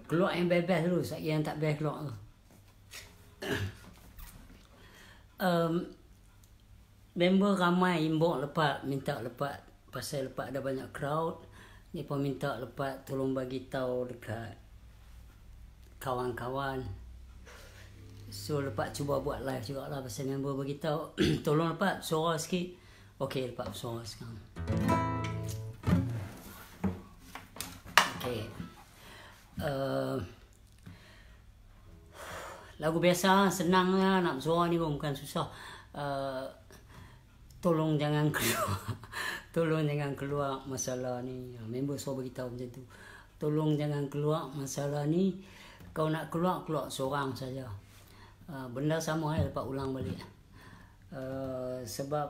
Keluar yang bebas dulu, yang tak bebas keluar tu. Member ramai imbok lepas, minta lepas. Pasal lepas ada banyak crowd, dia pun minta lepas tolong bagi tahu dekat kawan-kawan. So lepas cuba buat live jugalah pasal member bagi tahu tolong lepas suara sikit. Okey, lepas suara sekarang. Okey. Lagu biasa senang lah nak bersuara ni pun bukan susah. Tolong jangan keluar. Tolong jangan keluar masalah ni. Member suruh beritahu macam tu. Tolong jangan keluar masalah ni. Kau nak keluar, keluar seorang saja. Benda sama dapat ulang balik. Sebab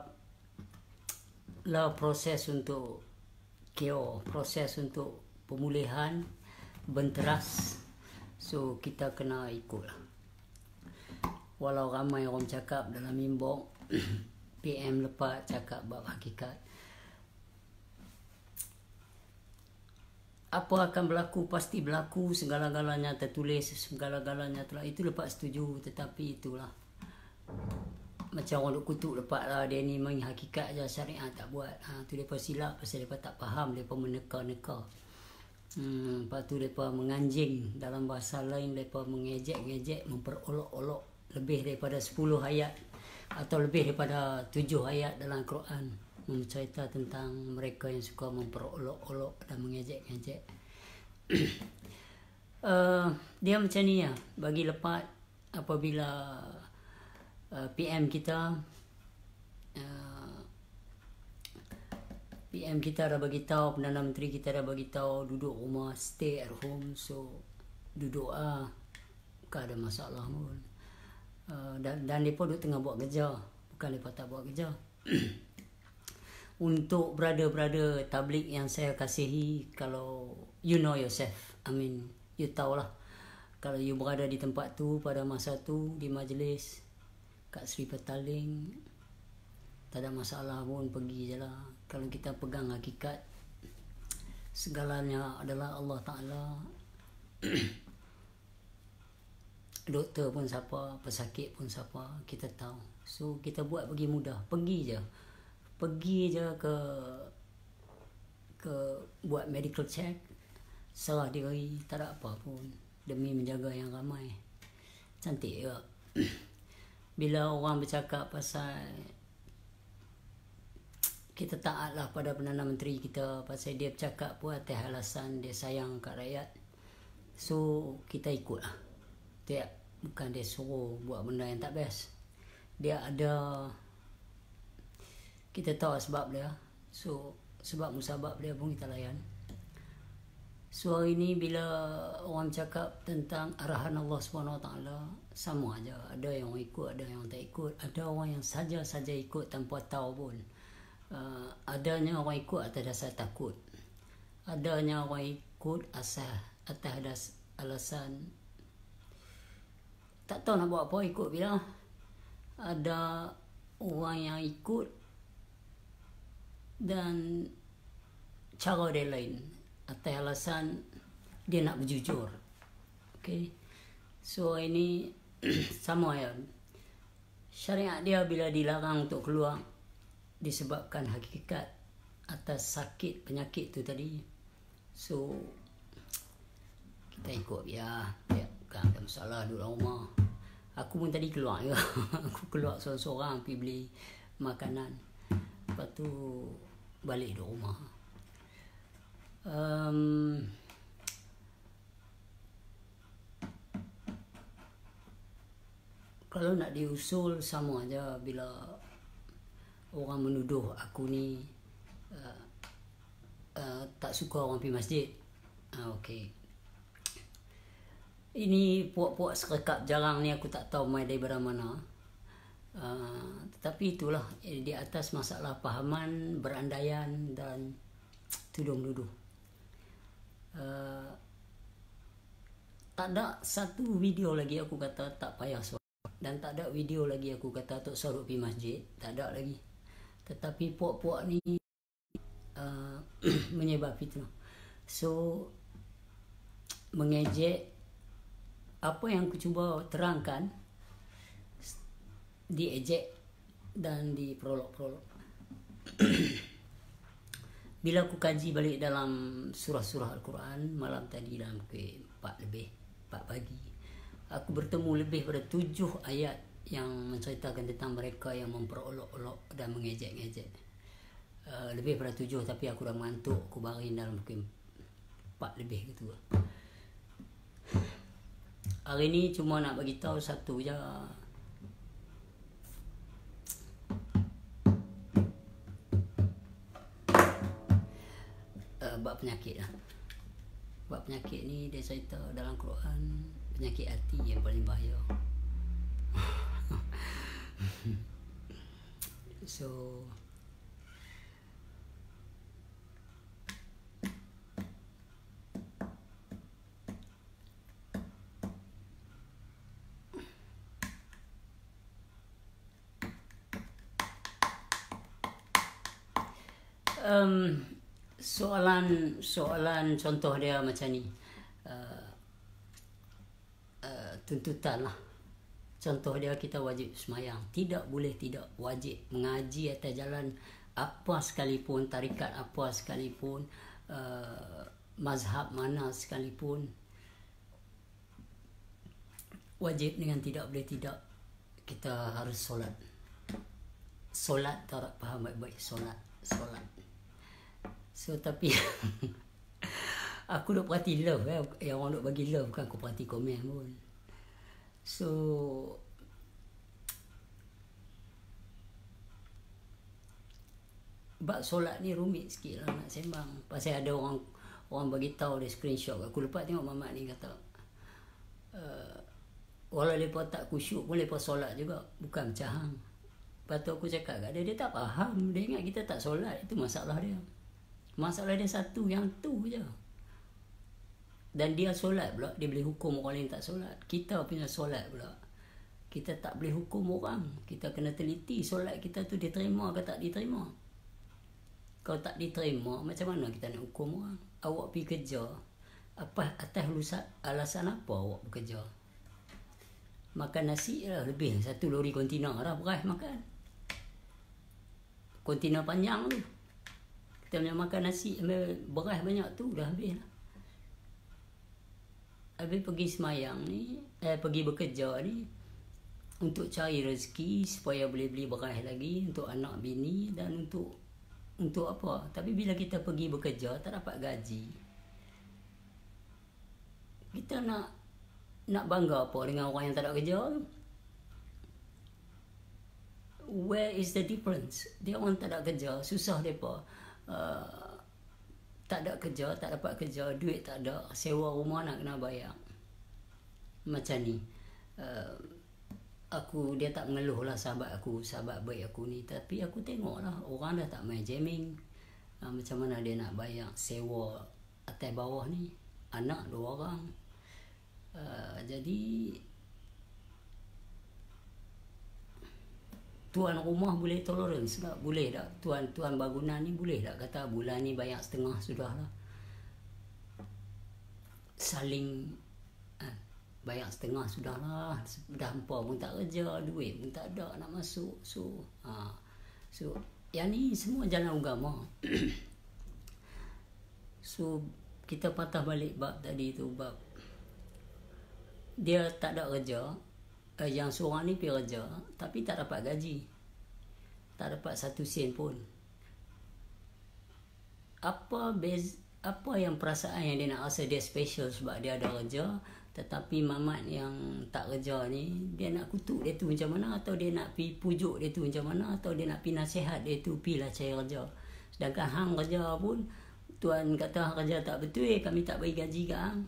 lah proses untuk cure, proses untuk pemulihan benteras. So kita kena ikut lah. Walau ramai orang cakap dalam inbox PM lepas cakap bab hakikat, apa akan berlaku pasti berlaku, segala-galanya tertulis, segala-galanya telah. Itu lepas setuju, tetapi itulah macam orang duk kutuk lepas lah, dia ni main hakikat je, syariat tak buat. Tu depa silap pasal depa tak faham, depa meneka-neka. Lepas tu depa menganjing, dalam bahasa lain depa mengejek-ngejek, memperolok-olok lebih daripada 10 ayat atau lebih daripada 7 ayat dalam Quran mencerita tentang mereka yang suka memperolok-olok dan mengejek-ngejek. Dia macam ni ya, bagi lepas apabila PM kita dah bagi tahu, Perdana Menteri kita dah bagi tahu duduk rumah, stay at home. So duduk bukan ada masalah pun. Dan mereka duduk tengah buat kerja, bukan mereka tak buat kerja. Untuk brother-brother tabligh yang saya kasihi, kalau you know yourself, I mean you tahulah, kalau you berada di tempat tu pada masa tu, di majlis kat Sri Petaling, tak ada masalah pun, pergi je lah. Kalau kita pegang hakikat, segalanya adalah Allah Ta'ala. Doktor pun siapa, pesakit pun siapa, kita tahu. So kita buat bagi mudah, pergi je ke buat medical check, serah diri, tak ada apa pun, demi menjaga yang ramai. Cantik ke? Bila orang bercakap pasal kita taatlah pada Perdana Menteri kita, pasal dia bercakap pun atas alasan dia sayang kat rakyat, so kita ikut lah. Dia bukan dia suruh buat benda yang tak best. Dia ada, kita tahu sebab dia. So sebab musabab dia pun kita layan. So hari ni bila orang cakap tentang arahan Allah SWT, sama aja. Ada yang orang ikut, ada yang tak ikut. Ada orang yang saja-saja ikut tanpa tahu pun. Adanya orang ikut atas dasar takut. Adanya orang ikut atas alasan tak tahu nak buat apa, ikut bila. Ada orang yang ikut dan cara dia lain, atas alasan dia nak berjujur. Okay. So ini sama ya. Syariat dia bila dilarang untuk keluar disebabkan hakikat atas sakit penyakit tu tadi. So kita ikut ya. Bukan ada masalah duduk dalam rumah. Aku pun tadi keluar je. Aku keluar seorang-seorang pergi beli makanan. Lepas tu balik duduk rumah. Kalau nak diusul sama aja bila orang menuduh aku ni tak suka orang pergi masjid. Okey. Ini puak-puak serekap jarang ni aku tak tahu mai daripada mana. Tetapi itulah di atas masalah pahaman, berandaian dan tuduh-menuduh. Tak ada satu video lagi aku kata tak payah solat. Dan tak ada video lagi aku kata tok sorok pergi masjid. Tak ada lagi. Tetapi puak-puak ni menyebar fitnah. So mengejek apa yang aku cuba terangkan, diejek dan diprolog-prolog. Bila aku kaji balik dalam surah-surah Al-Quran malam tadi dalam pukul 4 pagi, aku bertemu lebih pada 7 ayat yang menceritakan tentang mereka yang memperolok-olok dan mengejek-ngejek. Lebih pada 7, tapi aku dah mengantuk, aku baring dalam pukul 4 lebih gitu. Hari ni cuma nak bagi tahu satu je. Bab penyakit lah. Bab penyakit ni dia cerita dalam Quran, penyakit hati yang paling bahaya. So soalan contoh dia macam ni, tuntutan lah. Contoh dia, kita wajib semayang, tidak boleh tidak, wajib mengaji atas jalan apa sekalipun, tarikat apa sekalipun, mazhab mana sekalipun, wajib dengan tidak boleh tidak, kita harus solat. Solat, tak faham baik-baik, solat. So tapi aku duk perhati love yang orang duk bagi love, bukan aku perhati komen pun. So bab solat ni rumit sikit lah nak sembang. Pasal ada orang bagi tahu dia screenshot. Aku lepas tengok mamat ni kata, walau mereka tak khusyuk pun mereka solat juga, bukan macam hang. Lepas tu aku cakap kat dia, dia tak faham. Dia ingat kita tak solat, itu masalah dia. Masalah dia satu, yang tu je. Dan dia solat pula, dia boleh hukum orang lain tak solat. Kita punya solat pula, kita tak boleh hukum orang. Kita kena teliti solat kita tu diterima ke tak diterima. Kalau tak diterima, macam mana kita nak hukum orang? Awak pergi kerja, apa atas alasan apa awak bekerja? Makan nasi lah lebih 1 lori kontainer lah beras makan. Kontainer panjang tu. Kita punya makan nasi ambil beras banyak tu dah habis lah. Habis pergi semayang ni, pergi bekerja ni untuk cari rezeki supaya boleh beli beras lagi untuk anak bini dan untuk apa. Tapi bila kita pergi bekerja tak dapat gaji, kita nak bangga apa dengan orang yang tak ada kerja? Where is the difference? Dia orang tak ada kerja, susah mereka. Tak ada kerja, tak dapat kerja, duit tak ada, sewa rumah nak kena bayar. Macam ni. Dia tak mengeluh lah sahabat baik aku ni. Tapi aku tengok lah, orang dah tak main jamming. Macam mana dia nak bayar sewa atas bawah ni, anak 2 orang. Jadi tuan rumah boleh tolerance tak? Boleh tak? Tuan bangunan ni boleh tak kata bulan ni bayar setengah sudah lah. Saling bayar setengah sudah lah. Dah hampa pun tak kerja, duit pun tak ada nak masuk. So yang ni semua jalan agama. So kita patah balik bab tadi tu, bab dia tak ada kerja. Yang seorang ni pergi kerja tapi tak dapat gaji, tak dapat 1 sen pun. Apa yang perasaan yang dia nak rasa dia special sebab dia ada kerja, tetapi mamat yang tak kerja ni dia nak kutuk dia tu macam mana, atau dia nak pi pujuk dia tu macam mana, atau dia nak pi nasihat dia tu pilah cari kerja. Sedangkan hang kerja pun tuan kata hang kerja tak betul, kami tak bagi gaji ke hang,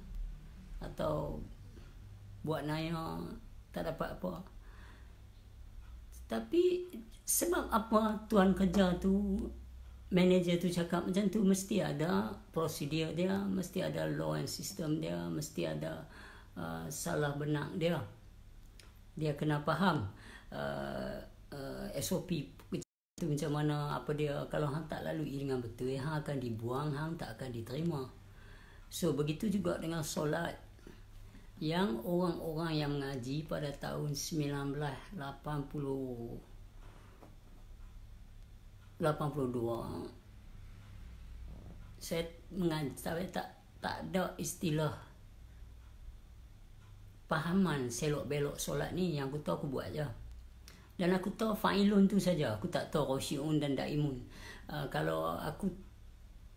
atau buat naya tak dapat apa. Tapi sebab apa tuan kerja tu, manager tu cakap macam tu, mesti ada prosedur dia, mesti ada law and system dia, mesti ada salah benar dia. Dia kena faham SOP tu macam mana, apa dia. Kalau hang tak lalui dengan betul, hang akan dibuang, hang tak akan diterima. So begitu juga dengan solat. Yang orang-orang yang mengaji pada tahun 1982, saya mengaji, saya tak ada istilah pahaman selok belok solat ni. Yang aku tahu aku buat je. Dan aku tahu fa'ilun tu saja. Aku tak tahu khosyi'un dan da'imun. Kalau aku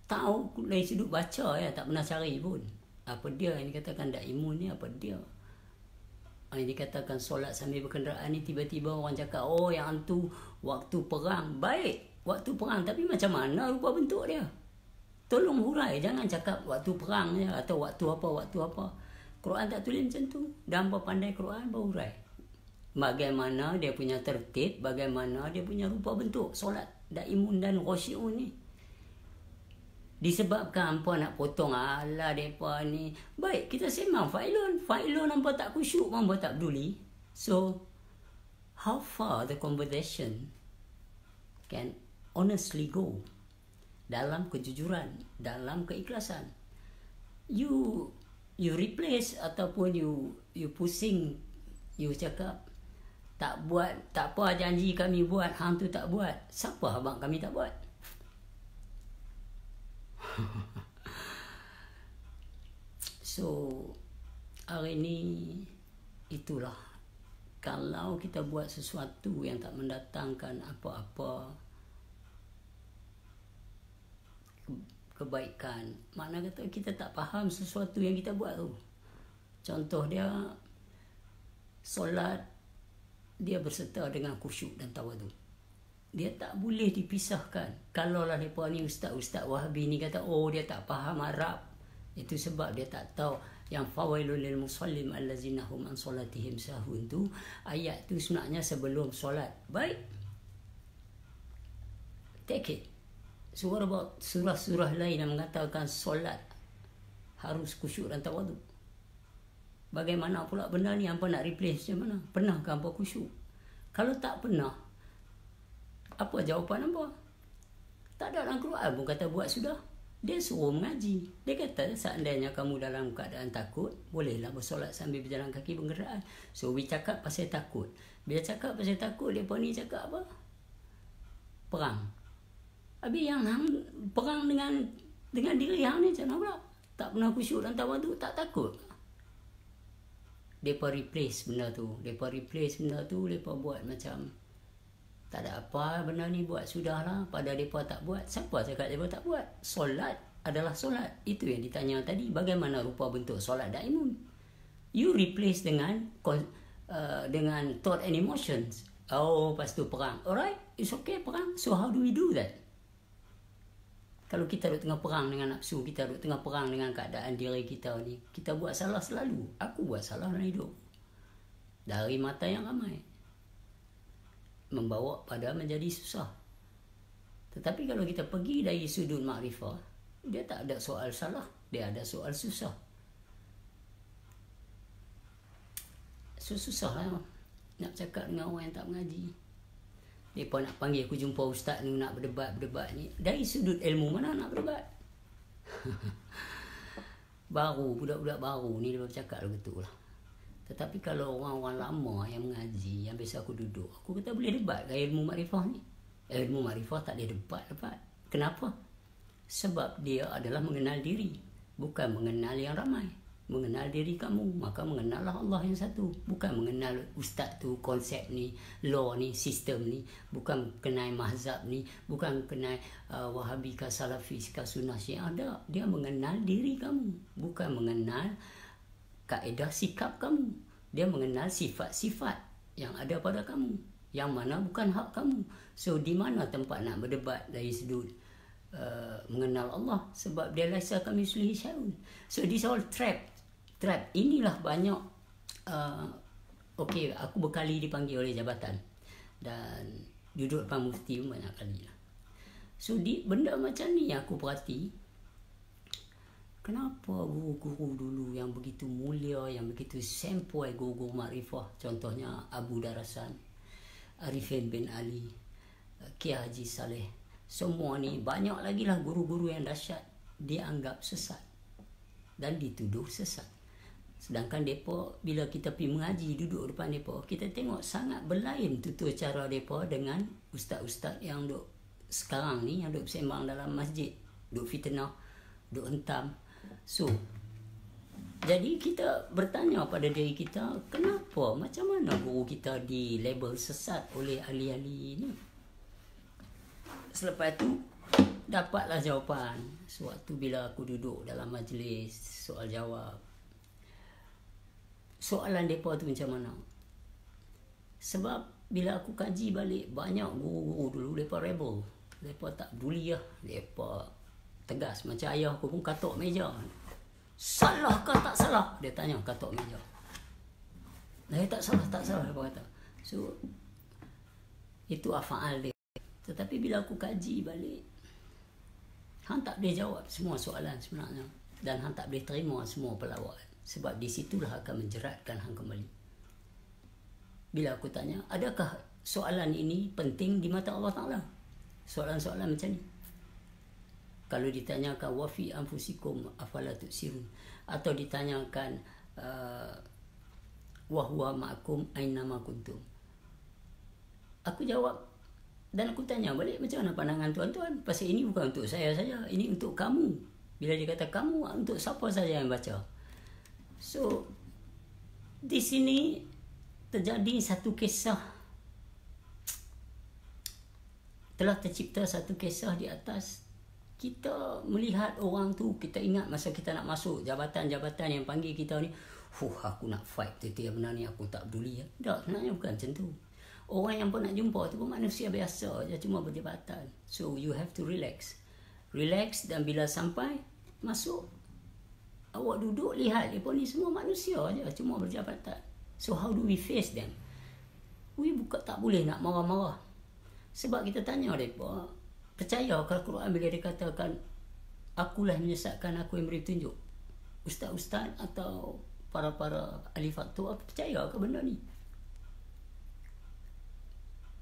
tahu dari sudut baca ya, tak pernah cari pun. Apa dia yang dikatakan da'imun ni, apa dia? Yang dikatakan solat sambil berkenderaan ni, tiba-tiba orang cakap, oh yang tu waktu perang. Baik, waktu perang. Tapi macam mana rupa bentuk dia? Tolong hurai. Jangan cakap waktu perang je atau waktu apa. Quran tak tulis macam tu. Dan apa pandai Quran, berhurai. Bagaimana dia punya tertib, bagaimana dia punya rupa bentuk solat da'imun dan khosyi'un ni. Disebabkan hampa nak potong ala mereka ni. Baik, kita sembang fa'ilun hampa tak khusyuk, hampa tak peduli. So, how far the conversation can honestly go dalam kejujuran, dalam keikhlasan? You replace ataupun you pusing, you cakap tak buat, tak apa janji kami buat, hang tu tak buat. Siapa abang kami tak buat? So hari ni itulah, kalau kita buat sesuatu yang tak mendatangkan apa-apa kebaikan, makna kata kita tak faham sesuatu yang kita buat tu. Contoh dia, solat dia berserta dengan khusyuk dan tawaduk. Dia tak boleh dipisahkan. Kalau lah mereka ni ustaz-ustaz Wahabi ni kata, oh dia tak faham Arab, itu sebab dia tak tahu yang fawailul lil musallin allazina hum an solatihim sahun tu, ayat tu sebenarnya sebelum solat. Baik, take it. Surah-surah lain yang mengatakan solat harus khusyuk dan tawaduk. Bagaimana pula benda ni hampa nak replace macam mana? Pernahkah hampa khusyuk? Kalau tak pernah, apa jawapan hampa? Tak ada dalam Quran pun kata buat sudah. Dia suruh mengaji. Dia kata seandainya kamu dalam keadaan takut, bolehlah bersolat sambil berjalan kaki berkenderaan. So we cakap pasal takut. Bila cakap pasal takut, mereka ni cakap apa? Perang. Habis yang perang dengan diri hang ni macam mana pula? Tak pernah khusyuk dan tawaduk, tak takut. Mereka replace benda tu. Mereka buat macam tak ada apa benda ni, buat sudahlah. Pada mereka tak buat. Siapa cakap mereka tak buat? Solat adalah solat. Itu yang ditanya tadi. Bagaimana rupa bentuk solat da'imun? You replace dengan thought and emotions. Oh, lepas tu perang. Alright, it's okay perang. So how do we do that? Kalau kita duduk tengah perang dengan nafsu, kita duduk tengah perang dengan keadaan diri kita ni, kita buat salah selalu. Aku buat salah dalam hidup. Dari mata yang ramai. Membawa pada menjadi susah. Tetapi kalau kita pergi dari sudut makrifah, dia tak ada soal salah, dia ada soal susah. So susah lah nak cakap dengan orang yang tak mengaji. Mereka nak panggil aku jumpa ustaz ni, nak berdebat ni. Dari sudut ilmu mana nak berdebat? Baru, budak-budak baru ni dia bercakap begitu lah. Tetapi kalau orang-orang lama yang mengaji, yang biasa aku duduk, aku kata boleh debat dengan ilmu makrifah ni. Ilmu makrifah tak boleh debat. Kenapa? Sebab dia adalah mengenal diri, bukan mengenal yang ramai. Mengenal diri kamu, maka mengenallah Allah yang satu. Bukan mengenal ustaz tu, konsep ni, law ni, sistem ni. Bukan kenal mazhab ni, bukan kenal Wahabi ke Salafi ke Sunnah Syiah. Dia mengenal diri kamu, bukan mengenal kaedah sikap kamu. Dia mengenal sifat-sifat yang ada pada kamu, yang mana bukan hak kamu. So di mana tempat nak berdebat dari sudut mengenal Allah? Sebab dia laisa kamitslihi syai'un. So this all trap. Inilah banyak okey, aku berkali dipanggil oleh jabatan dan duduk depan mufti pun banyak kali lah. So di benda macam ni aku perhati, kenapa guru-guru dulu yang begitu mulia, yang begitu sempoi, guru-guru makrifah, contohnya Abu Darasan, Arifin bin Ali, Kiai Haji Saleh, semua ni banyak lagi lah guru-guru yang dahsyat, dianggap sesat. dan dituduh sesat. Sedangkan mereka bila kita pergi mengaji duduk depan mereka, kita tengok sangat berlain tutur cara mereka dengan ustaz-ustaz yang duk sekarang ni, yang duk bersembang dalam masjid, duk fitnah, duk hentam. So jadi kita bertanya pada diri kita, kenapa, macam mana guru kita di label sesat oleh ahli-ahli ni? Selepas tu dapatlah jawapan sewaktu bila aku duduk dalam majlis soal jawab. Soalan mereka tu macam mana? Sebab bila aku kaji balik, banyak guru-guru dulu mereka rebel. Mereka tak peduli lah. Mereka tegas. Macam ayah aku pun katuk meja. Salah ke tak salah? Dia tanya katuk meja. Tak salah, tak salah. Dia kata. So, itu afaal dia. Tetapi bila aku kaji balik, hang tak boleh jawab semua soalan sebenarnya. Dan hang tak boleh terima semua pelawak. Sebab di situlah akan menjeratkan hang kembali. Bila aku tanya, adakah soalan ini penting di mata Allah Ta'ala? Soalan-soalan macam ni. Kalau ditanyakan, wafi anfusikum afala tu'sirun. Atau ditanyakan, wahuwa ma'akum ainama kuntum. Aku jawab, dan aku tanya balik, macam mana pandangan tuan-tuan? Pasal ini bukan untuk saya saja, ini untuk kamu. Bila dia kata kamu, untuk siapa saja yang baca? So, di sini terjadi satu kisah. Telah tercipta satu kisah di atas. Kita melihat orang tu, kita ingat masa kita nak masuk jabatan-jabatan yang panggil kita ni, aku nak fight tu yang benar ni, aku tak peduli. Tak, sebenarnya bukan macam tu. Orang yang pun nak jumpa tu pun manusia biasa je, cuma berjabatan. So, you have to relax. Relax, dan bila sampai, masuk, awak duduk lihat mereka ni semua manusia je, cuma berjabatan. So how do we face them? We tak boleh nak marah-marah. Sebab kita tanya mereka, percaya ke Al-Quran bila dia katakan, akulah yang menyesatkan, aku yang beri petunjuk? Ustaz-ustaz atau para-para ahli fatwa percaya ke benda ni?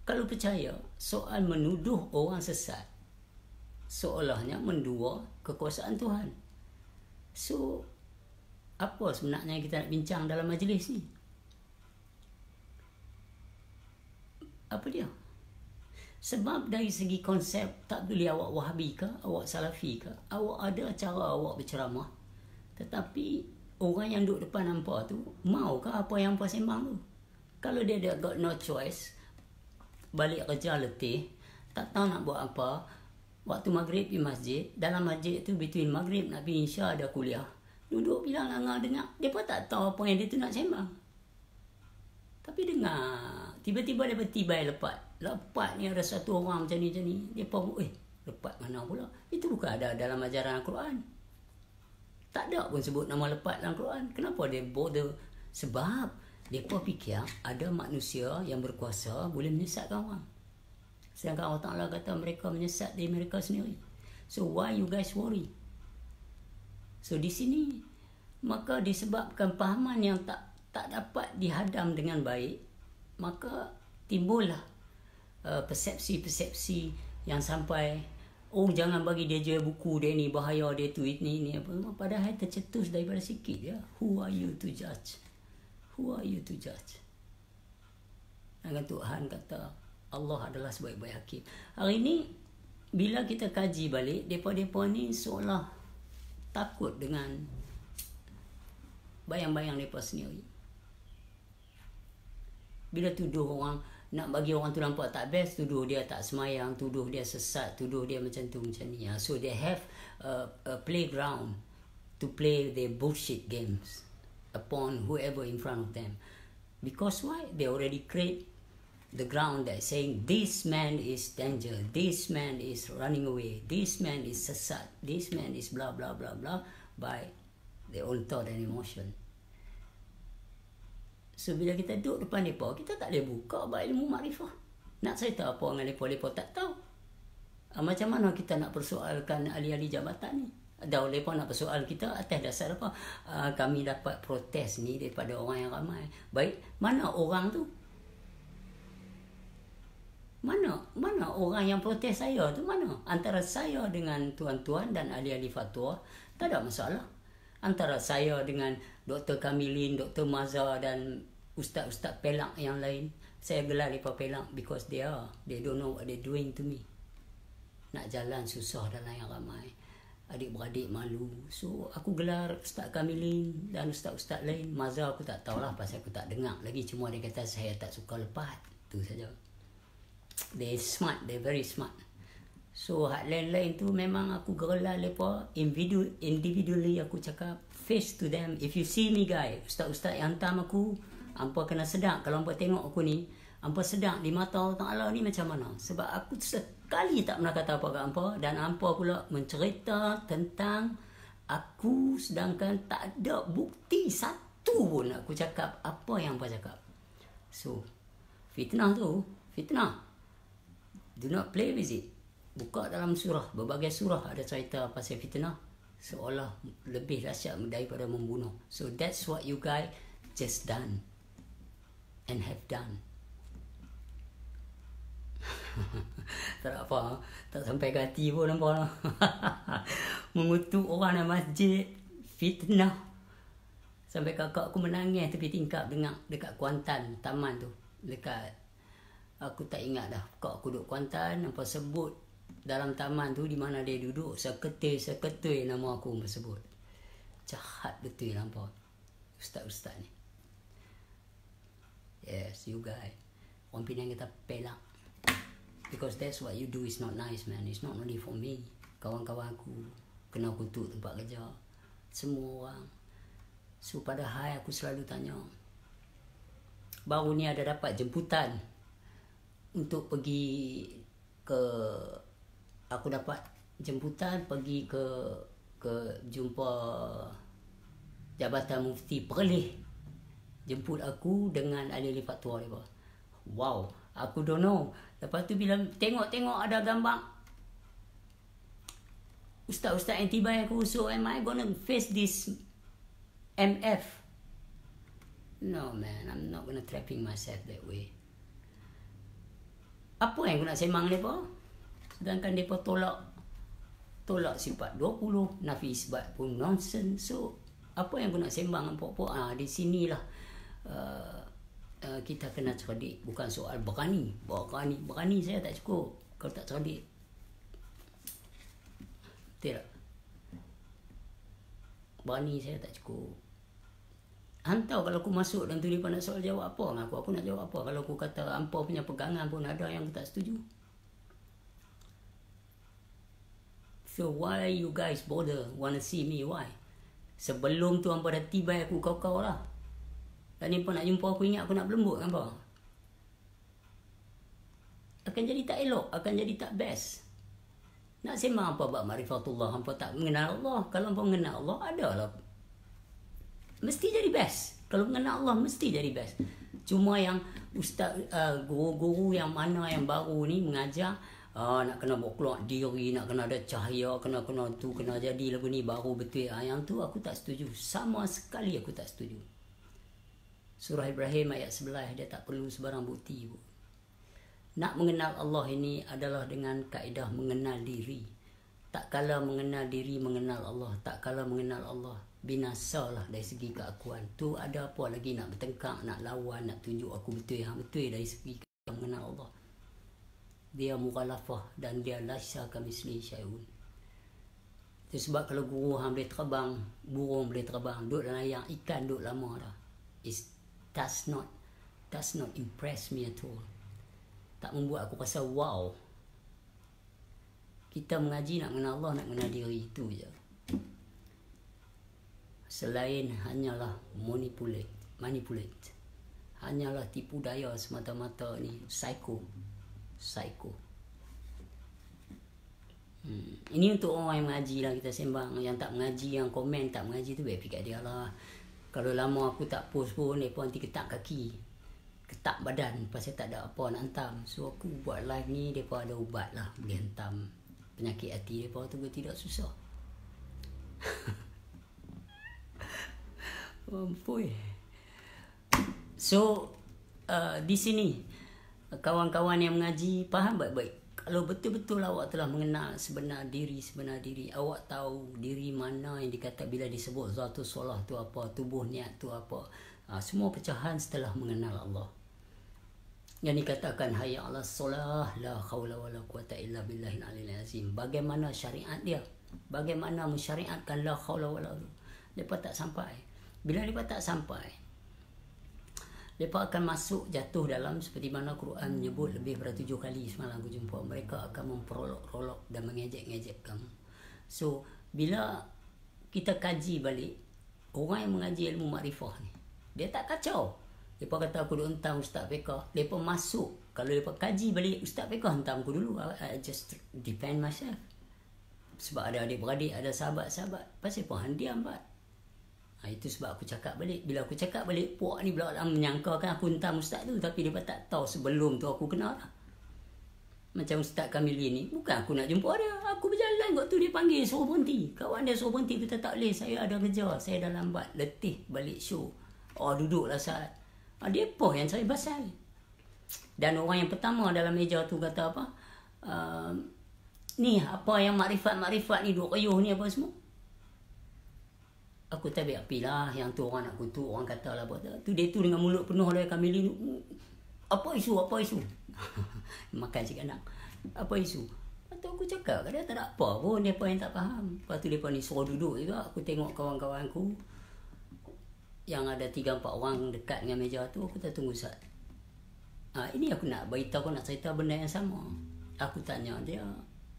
Kalau percaya, soal menuduh orang sesat seolahnya mendua kekuasaan Tuhan. So, apa sebenarnya kita nak bincang dalam majlis ni? Apa dia? Sebab dari segi konsep, tak peduli awak Wahabi ke, awak Salafi ke, awak ada cara awak berceramah. Tetapi, orang yang duduk depan hampa tu, mau ke apa yang hampa sembang tu? Kalau dia got no choice, balik kerja letih, tak tahu nak buat apa, waktu maghrib di masjid, dalam masjid tu between maghrib nak pergi insya ada kuliah, duduk bilang langgar dengar, dia pun tak tahu apa yang dia tu nak sembang. Tapi dengar, tiba-tiba dia bertibai lepat ni ada satu orang macam ni, dia pun lepat mana pula? Itu bukan ada dalam ajaran Al-Quran. Tak ada pun sebut nama lepat dalam Al-Quran. Kenapa dia bother? Sebab dia pun fikir ada manusia yang berkuasa boleh menyesatkan orang. Sedangkan Allah Ta'ala kata mereka menyesat diri mereka sendiri. So why you guys worry? So di sini, maka disebabkan pahaman yang tak dapat dihadam dengan baik, maka timbullah persepsi-persepsi yang sampai, jangan bagi dia jual buku dia ni, bahaya dia tu, ini apa. Padahal tercetus daripada sikit ya. Who are you to judge? Who are you to judge? Dan Tuhan kata, Allah adalah sebaik-baik hakim. Hari ini, bila kita kaji balik, mereka ni seolah takut dengan bayang-bayang mereka sendiri. Bila tuduh orang, nak bagi orang tu nampak tak best, tuduh dia tak semayang, tuduh dia sesat, tuduh dia macam tu, macam ni. So they have a playground to play their bullshit games upon whoever in front of them. Because why? They already create the ground that saying this man is danger, this man is running away, this man is sesat, this man is blah blah blah blah by their own thought and emotion. So bila kita duduk depan mereka, kita tak boleh buka bab ilmu makrifah. Nak cerita apa dengan mereka tak tahu. Macam mana kita nak persoalkan ahli-ahli jabatan ni? Dah mereka nak persoal kita atas dasar apa? Kami dapat protes ni daripada orang yang ramai. Baik, mana orang tu? Mana orang yang protes saya tu mana? Antara saya dengan tuan-tuan dan ahli-ahli fatwa, tak ada masalah. Antara saya dengan Dr. Kamilin, Dr. Mazhar dan ustaz-ustaz Pelang yang lain, saya gelar mereka Pelang because they don't know what they're doing to me. Nak jalan susah dalam yang ramai, adik-beradik malu. So aku gelar Ustaz Kamilin dan ustaz-ustaz lain. Mazhar aku tak tahulah pasal aku tak dengar lagi. Cuma dia kata saya tak suka lepas. Tu saja. They smart, they very smart. So hak lain-lain tu memang aku gelar mereka individually. Aku cakap face to them. If you see me guys, ustaz-ustaz yang hantar aku, hampa kena sedar. Kalau hampa tengok aku ni, hampa sedar di mata Allah Ta'ala ni macam mana. Sebab aku sekali tak pernah kata apa kat hampa. Dan hampa pula mencerita tentang aku, sedangkan tak ada bukti satu pun aku cakap apa yang hampa cakap. So fitnah tu, fitnah. Do not play with it. Buka dalam surah, berbagai surah ada cerita pasal fitnah, seolah lebih dahsyat daripada membunuh. So that's what you guys just done and have done. Tak apa, tak sampai ke hati pun nampak. Mengutuk orang dalam masjid, fitnah. Sampai kakak aku menangis tepi tingkap dekat Kuantan, taman tu. Dekat, aku tak ingat dah. Kak aku duduk Kuantan, nampak sebut dalam taman tu di mana dia duduk, seketul nama aku sebut. Jahat betul nampak ustaz-ustaz ni. Yes, you guys. Orang Penang kata pelak. Because that's what you do is not nice, man. It's not only for me. Kawan-kawan aku kena kutuk tempat kerja. Semua orang. So padahal aku selalu tanya. Baru ni ada dapat jemputan untuk pergi ke, aku dapat jemputan pergi ke jumpa Jabatan Mufti Perlis. Jemput aku dengan ahli fatwa dia. Wow, aku don't know. Lepas tu bila tengok ada gambar ustaz-ustaz yang tiba aku, so am I gonna face this MF? No man, I'm not gonna trapping myself that way. Apa yang aku nak sembang mereka? Sedangkan mereka tolak sifat 20, nafi isbat pun nonsense. So apa yang aku nak sembang pokok-pokok di sinilah kita kena cerdik. Bukan soal berani saya tak cukup kalau tak cerdik. Tidak, berani saya tak cukup. Hantar kalau aku masuk dan tu dia nak soal jawab apa dengan aku nak jawab apa. Kalau aku kata hampa punya pegangan pun ada yang tak setuju. So why you guys bother wanna see me? Why? Sebelum tu hampa dah tibai aku kau lah. Dan hampa nak jumpa aku, ingat aku nak berlembut dengan hampa. Akan jadi tak elok, akan jadi tak best. Nak sembang apa bab marifatullah, hampa tak mengenal Allah. Kalau hampa mengenal Allah, adalah mesti jadi best. Kalau mengenal Allah mesti jadi best. Cuma yang ustaz, guru-guru yang mana yang baru ni mengajar, nak kena bawa keluar diri, nak kena ada cahaya, kena tu, kena jadi lagu ni baru betul. Yang tu aku tak setuju. Sama sekali aku tak setuju. Surah Ibrahim ayat 11, dia tak perlu sebarang bukti. Nak mengenal Allah ini adalah dengan kaedah mengenal diri. Tak kala mengenal diri, mengenal Allah. Tak kala mengenal Allah, binasalah dari segi keakuan. Tu ada apa lagi nak bertengkar, nak lawan, nak tunjuk aku betul yang betul dari segi mengenal Allah. Dia mukhalafah dan dia laisa kamisli syai'un. Itu sebab kalau guru hang boleh terbang, burung boleh terbang, duduk dalam air, ikan duduk lama dah. Does not impress me at all. Tak membuat aku rasa wow. Kita mengaji nak mengenal Allah, nak mengenal diri, itu je. Selain hanyalah manipulate. Hanyalah tipu daya semata-mata ni, psycho. Ini untuk orang yang mengaji lah kita sembang. Yang tak mengaji, yang komen tak mengaji tu biar fikir dia lah. Kalau lama aku tak post pun, mereka nanti ketak kaki, ketak badan pasal tak ada apa nak hentam. So aku buat live ni, mereka ada ubat lah, boleh hentam penyakit hati mereka tu tidak susah. Ampun. So di sini kawan-kawan yang mengaji faham baik-baik. Kalau betul-betul awak telah mengenal sebenar diri, awak tahu diri mana yang dikata bila disebut zatu solah tu apa, tubuh niat tu apa. Semua pecahan setelah mengenal Allah. Yang dikatakan hayya 'alas solah, la haula wala quwata illa billahil aliyil azim. Bagaimana syariat dia? Bagaimana mensyariatkan la haula wala. Depa tak sampai. Bila depa tak sampai, depa akan masuk jatuh dalam seperti mana Quran menyebut lebih daripada 7 kali semalam aku jumpa. Mereka akan memperolok-olok dan mengejek-ngejek kamu. So, bila kita kaji balik, orang yang mengaji ilmu makrifah ni, dia tak kacau. Mereka kata aku duk hentam Ustaz Fekah. Mereka masuk. Kalau mereka kaji balik, Ustaz Fekah hentam aku dulu. I just defend myself. Sebab ada adik-beradik, ada sahabat-sahabat. Pasal pun diam Pak. Itu sebab aku cakap balik. Bila aku cakap balik, puak ni pula menyangkakan aku hentam Ustaz tu. Tapi dia tak tahu sebelum tu aku kenal lah. Macam Ustaz Kamili ni, bukan aku nak jumpa dia. Aku berjalan kot tu dia panggil, suruh berhenti. Kawan dia suruh berhenti, kita tak boleh. Saya ada kerja, saya dah lambat. Letih balik show. Duduklah saat. Dia poh yang saya pasal. Dan orang yang pertama dalam meja tu kata apa? Ni apa yang makrifat-makrifat ni duk riuh ni apa semua? Aku tak biar apilah yang tu orang nak kutuk, orang kata lah apa tu. Dia tu dengan mulut penuh oleh Kamili ni. Apa isu? Makan cik anak. Apa isu? Atau aku cakap, dia tak ada apa pun, dia yang tak faham. Lepas tu dia ni suruh duduk juga. Aku tengok kawan-kawan aku yang ada 3-4 orang dekat dengan meja tu, aku tak tunggu saat. Ini aku nak beritahu, aku nak cerita benda yang sama. Aku tanya dia,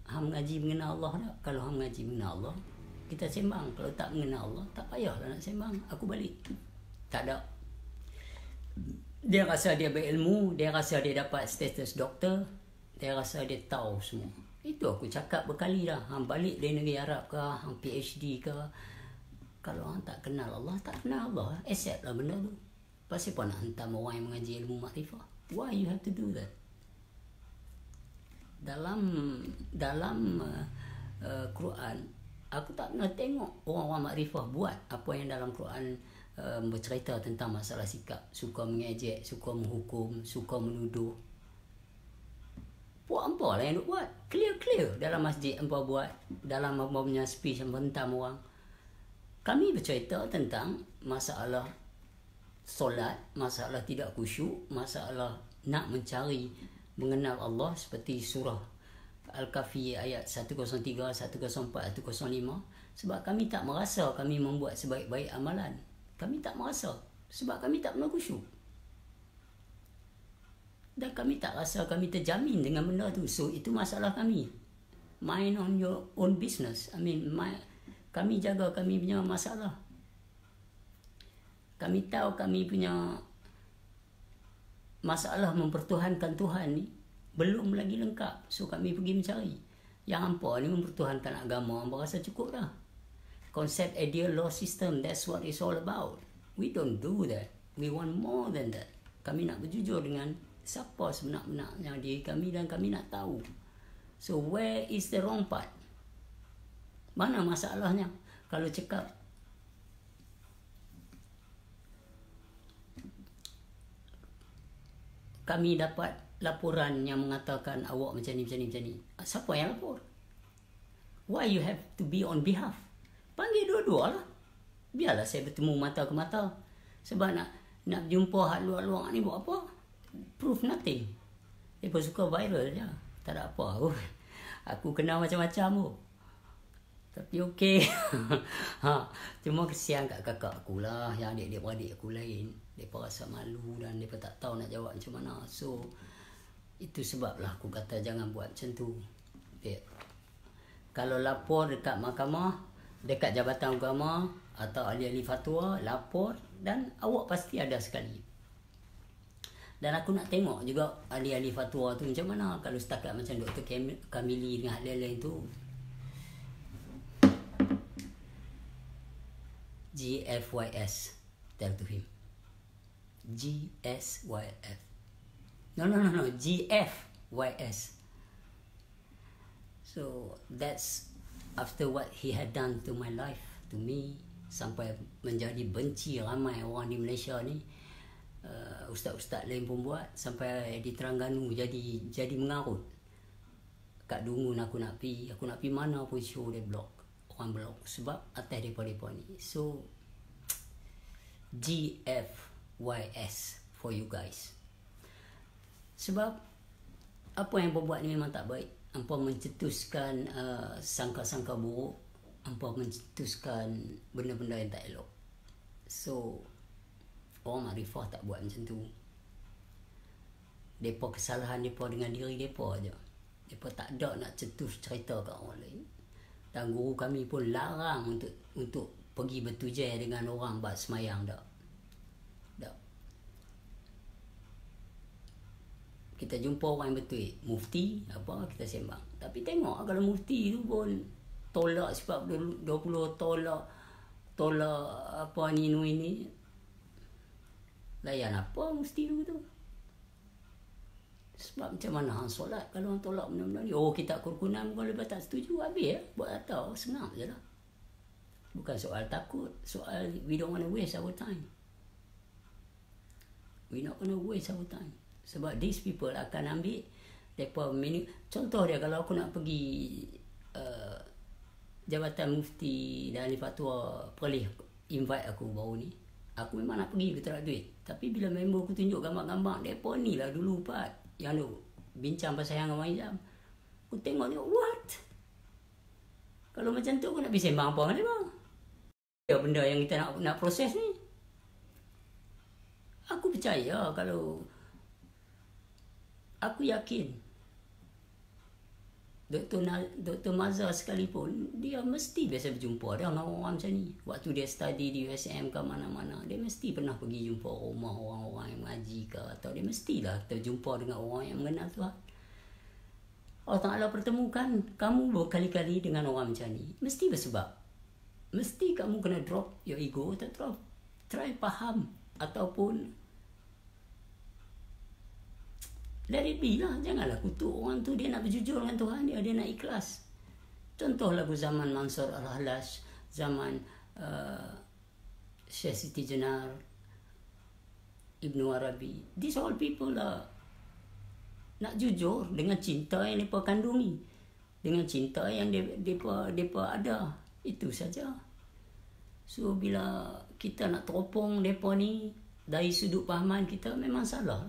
hang mengaji mengenal Allah tak? Kalau hang mengaji mengenal Allah, kita sembang. Kalau tak mengenal Allah, tak payahlah nak sembang. Aku balik. Tak ada. Dia rasa dia berilmu, dia rasa dia dapat status doktor, dia rasa dia tahu semua. Itu aku cakap berkali dah. Hang balik dari negeri Arab ke, hang PhD ke, kalau orang tak kenal Allah, tak kenal Allah. Accept lah benda tu. Pasal apa nak hentam orang yang mengaji ilmu makrifah? Why you have to do that? Dalam Quran, aku tak pernah tengok orang-orang makrifah buat apa yang dalam Quran bercerita tentang masalah sikap. Suka mengejek, suka menghukum, suka menuduh. Buat apa lah yang duk buat? Clear dalam masjid hampa buat. Dalam hampa punya speech hampa hentam orang. Kami bercerita tentang masalah solat, masalah tidak khusyuk, masalah nak mencari mengenal Allah seperti surah Al-Kahfi ayat 103, 104, 105. Sebab kami tak merasa kami membuat sebaik-baik amalan. Kami tak merasa. Sebab kami tak pernah khusyuk. Dan kami tak rasa kami terjamin dengan benda tu. So itu masalah kami. Mind on your own business. Kami jaga kami punya masalah. Kami tahu kami punya masalah mempertuhankan Tuhan ni belum lagi lengkap. So kami pergi mencari. Yang hampa ni mempertuhankan agama, hampa rasa cukup dah. Konsep ideal law system, that's what it's all about. We don't do that. We want more than that. Kami nak berjujur dengan siapa sebenar-benarnya diri kami dan kami nak tahu. So where is the wrong part? Mana masalahnya? Kalau cakap kami dapat laporan yang mengatakan awak macam ni. Siapa yang lapor? Why you have to be on behalf? Panggil dua-dua lah. Biarlah saya bertemu mata ke mata. Sebab nak jumpa hak luar-luar ni buat apa? Proof nothing. Dia pun suka viral je. Tak ada apa pun. Aku kenal macam-macam pun. Tapi okey. Cuma kesian kat kakak aku lah. Yang adik-adik aku lain. Mereka rasa malu dan mereka tak tahu nak jawab macam mana. So, itu sebablah aku kata jangan buat macam tu. Kalau lapor dekat mahkamah, dekat Jabatan Agama atau ahli-ahli fatwa, lapor dan awak pasti ada sekali. Dan aku nak tengok juga ahli-ahli fatwa tu macam mana. Kalau setakat macam Dr. Kamili dengan ahli lain tu. GFYS. Tell to him. GSYF. No. GFYS. So that's after what he had done to my life, to me, sampai menjadi benci ramai orang di Malaysia ni. Ustaz-ustaz lain pun buat sampai di Terengganu jadi mengarut. kat Dungun aku nak pi mana pun show dia block. Orang block sebab atas depa ni. So GFYS for you guys. Sebab apa yang hampa buat ni memang tak baik. Hampa mencetuskan sangka-sangka buruk. Hampa mencetuskan benda-benda yang tak elok. So orang Makrifah tak buat macam tu. Depa kesalahan depa dengan diri depa aja. Depa tak ada nak cetus cerita kat orang lain. Dan guru kami pun larang untuk pergi bertujai dengan orang buat semayang dak. Kita jumpa orang yang betul, mufti apa kita sembang. Tapi tengok kalau mufti tu pun tolak sebab 20 tolak apa ni ini. Layan apa mufti tu? Sebab macam mana hang solat kalau orang tolak benda-benda ni? Oh, kita kerukunan kalau lepas tak setuju habis ya. Buat atau senang je lah. Bukan soal takut, soal we don't want to waste our time. We not gonna waste our time. Sebab these people akan ambil depa menu. Contoh dia kalau aku nak pergi Jabatan Mufti dan Ahli Fatwa Perlis invite aku baru ni. Aku memang nak pergi, aku tak ada duit. Tapi bila member aku tunjuk gambar-gambar depa ni lah dulu Pat yang tu bincang pasal yang Abang Izam. Aku tengok what? Kalau macam tu aku nak pergi sembang apa dengan dia? Ya benda yang kita nak proses ni. Aku percaya kalau aku yakin Dr. Mazhar sekalipun dia mesti biasa berjumpa dengan orang macam ni. Waktu dia study di USM ke mana-mana, dia mesti pernah pergi jumpa rumah orang-orang yang mengaji ke, atau dia mestilah terjumpa dengan orang yang mengenal Tuhan. Allah Ta'ala pertemukan kamu berkali-kali dengan orang macam ni, mesti bersebab. Mesti kamu kena drop your ego atau drop. Try faham ataupun let it be lah. Janganlah kutuk orang tu. Dia nak berjujur dengan Tuhan dia. Dia nak ikhlas. Contoh lagu zaman Mansur Al-Halash, zaman Syekh Siti Jenar, Ibnu Arabi. These all people lah nak jujur dengan cinta yang mereka kandungi, dengan cinta yang mereka ada. Itu saja. So bila kita nak teropong mereka ni dari sudut pahaman kita, memang salah.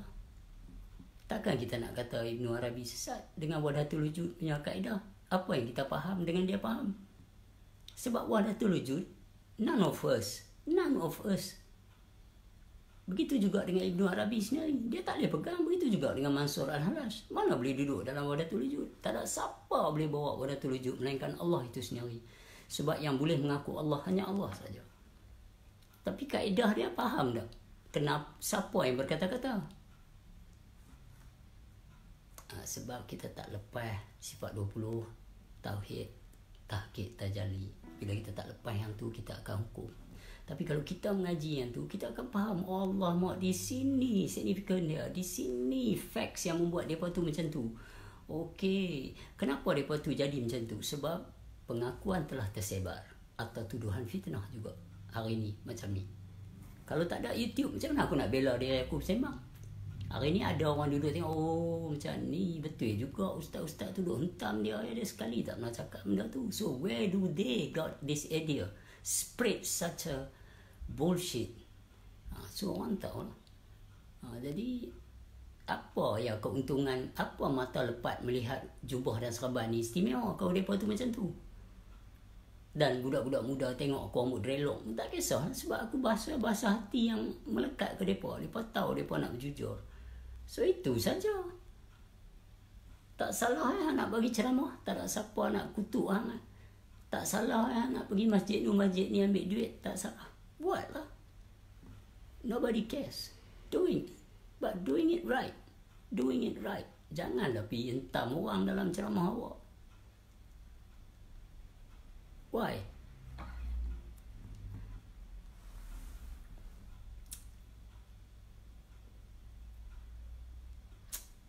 Takkan kita nak kata Ibnu Arabi sesat dengan Wahdatul Wujud punya kaedah. Apa yang kita faham dengan dia faham. Sebab Wahdatul Wujud, none of us. Begitu juga dengan Ibnu Arabi sendiri. Dia tak boleh pegang. Begitu juga dengan Mansur Al-Halash. Mana boleh duduk dalam Wahdatul Wujud? Tak ada siapa boleh bawa Wahdatul Wujud melainkan Allah itu sendiri. Sebab yang boleh mengaku Allah hanya Allah saja. Tapi kaedah dia faham tak? Kenapa? Siapa yang berkata-kata? Sebab kita tak lepas sifat 20 tauhid, tahqiq, tajalli. Bila kita tak lepas yang tu, kita akan hukum. Tapi kalau kita mengaji yang tu, kita akan faham Allah mahu di sini signifikan dia, di sini facts yang membuat depa tu macam tu. Okey, kenapa depa tu jadi macam tu? Sebab pengakuan telah tersebar atau tuduhan fitnah juga hari ni macam ni. Kalau tak ada YouTube, macam mana aku nak bela dia aku sembang? Hari ni ada orang duduk tengok, oh macam ni betul juga ustaz-ustaz tu duduk hentam dia sekali tak pernah cakap benda tu. So where do they got this idea? Spread such a bullshit. So orang tahu lah. Jadi apa ya keuntungan, apa mata lepat melihat jubah dan serban ni istimewa kalau mereka tu macam tu. Dan budak-budak muda tengok aku rambut dreadlock, tak kisah sebab aku bahasa hati yang melekat ke mereka. Mereka tahu mereka nak berjujur. So itu saja. Tak salah nak bagi ceramah, tak ada siapa nak kutuk hang. Tak salah nak pergi masjid ni ambil duit, tak salah. Buatlah. Nobody cares. But doing it right. Janganlah pergi hentam orang dalam ceramah awak. Why?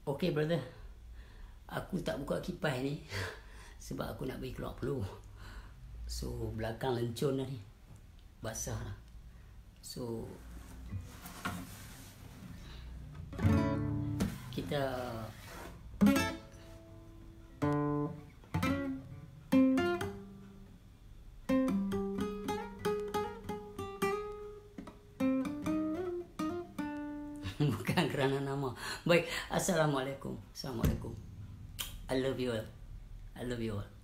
Okay brother, aku tak buka kipas ni sebab aku nak pergi keluar peluh. So belakang lencun dah ni, basah lah. So kita Bukan kerana nama. Baik, assalamualaikum. Assalamualaikum. I love you all. I love you all.